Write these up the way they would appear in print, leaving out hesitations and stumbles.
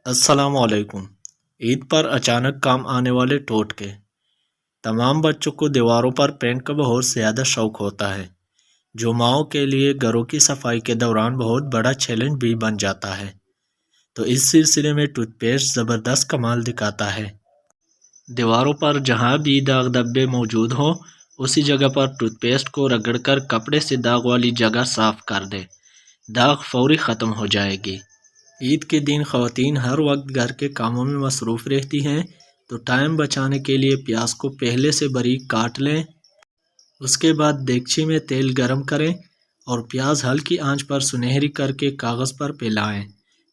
السلام علیکم۔ عید پر اچانک کام آنے والے ٹوٹکے۔ تمام بچوں کو دیواروں پر پینٹ کا بہت زیادہ شوق ہوتا ہے، جو ماؤں کے لیے گھروں کی صفائی کے دوران بہت بڑا چیلنج بھی بن جاتا ہے۔ تو اس سلسلے میں ٹوتھ پیسٹ زبردست کمال دکھاتا ہے۔ دیواروں پر جہاں بھی داغ دھبے موجود ہوں، اسی جگہ پر ٹوتھ پیسٹ کو رگڑ کر کپڑے سے داغ والی جگہ صاف کر دے، داغ فوری ختم ہو جائے گی۔ عید کے دن خواتین ہر وقت گھر کے کاموں میں مصروف رہتی ہیں، تو ٹائم بچانے کے لیے پیاز کو پہلے سے باریک کاٹ لیں۔ اس کے بعد دیگچی میں تیل گرم کریں اور پیاز ہلکی آنچ پر سنہری کر کے کاغذ پر پھیلائیں۔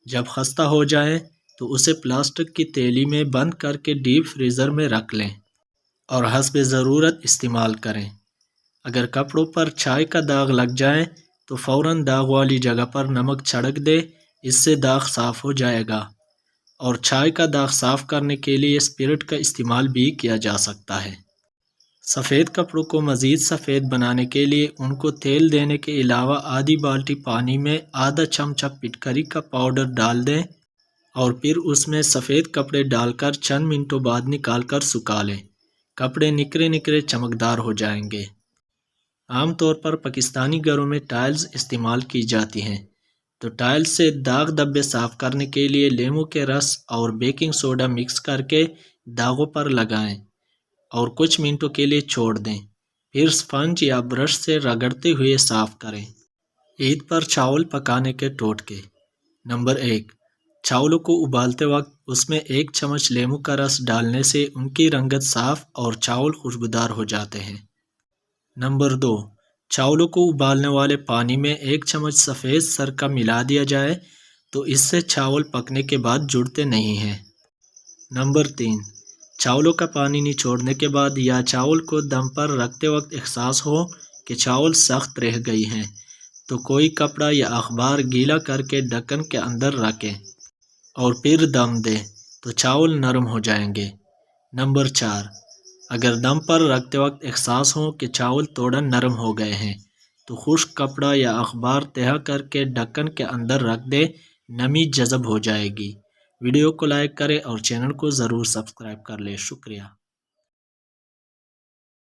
جب خستہ ہو جائے تو اسے پلاسٹک کی تیلی میں بند کر کے ڈیپ فریزر میں رکھ لیں اور حسب ضرورت استعمال کریں۔ اگر کپڑوں پر چائے کا داغ لگ جائے تو فوراً داغ والی جگہ پر نمک چھڑک دے، اس سے داغ صاف ہو جائے گا۔ اور چائے کا داغ صاف کرنے کے لیے اسپرٹ کا استعمال بھی کیا جا سکتا ہے۔ سفید کپڑوں کو مزید سفید بنانے کے لیے ان کو تیل دینے کے علاوہ آدھی بالٹی پانی میں آدھا چمچہ پٹکری کا پاؤڈر ڈال دیں اور پھر اس میں سفید کپڑے ڈال کر چند منٹوں بعد نکال کر سکھا لیں۔ کپڑے نکھرے نکھرے چمکدار ہو جائیں گے۔ عام طور پر پاکستانی گھروں میں ٹائلز استعمال کی جاتی ہیں، تو ٹائل سے داغ دھبے صاف کرنے کے لیے لیموں کے رس اور بیکنگ سوڈا مکس کر کے داغوں پر لگائیں اور کچھ منٹوں کے لیے چھوڑ دیں، پھر اسپنج یا برش سے رگڑتے ہوئے صاف کریں۔ عید پر چاول پکانے کے ٹوٹکے۔ نمبر 1، چاولوں کو ابالتے وقت اس میں 1 چمچ لیموں کا رس ڈالنے سے ان کی رنگت صاف اور چاول خوشبودار ہو جاتے ہیں۔ نمبر 2، چاولوں کو ابالنے والے پانی میں 1 چمچ سفید سرکہ ملا دیا جائے تو اس سے چاول پکنے کے بعد جڑتے نہیں ہیں۔ نمبر 3، چاولوں کا پانی نچوڑنے کے بعد یا چاول کو دم پر رکھتے وقت احساس ہو کہ چاول سخت رہ گئی ہیں تو کوئی کپڑا یا اخبار گیلا کر کے ڈھکن کے اندر رکھیں اور پھر دم دیں تو چاول نرم ہو جائیں گے۔ نمبر 4، اگر دم پر رکھتے وقت احساس ہو کہ چاول تھوڑا نرم ہو گئے ہیں تو خشک کپڑا یا اخبار تہہ کر کے ڈھکن کے اندر رکھ دے، نمی جذب ہو جائے گی۔ ویڈیو کو لائک کریں اور چینل کو ضرور سبسکرائب کر لیں۔ شکریہ۔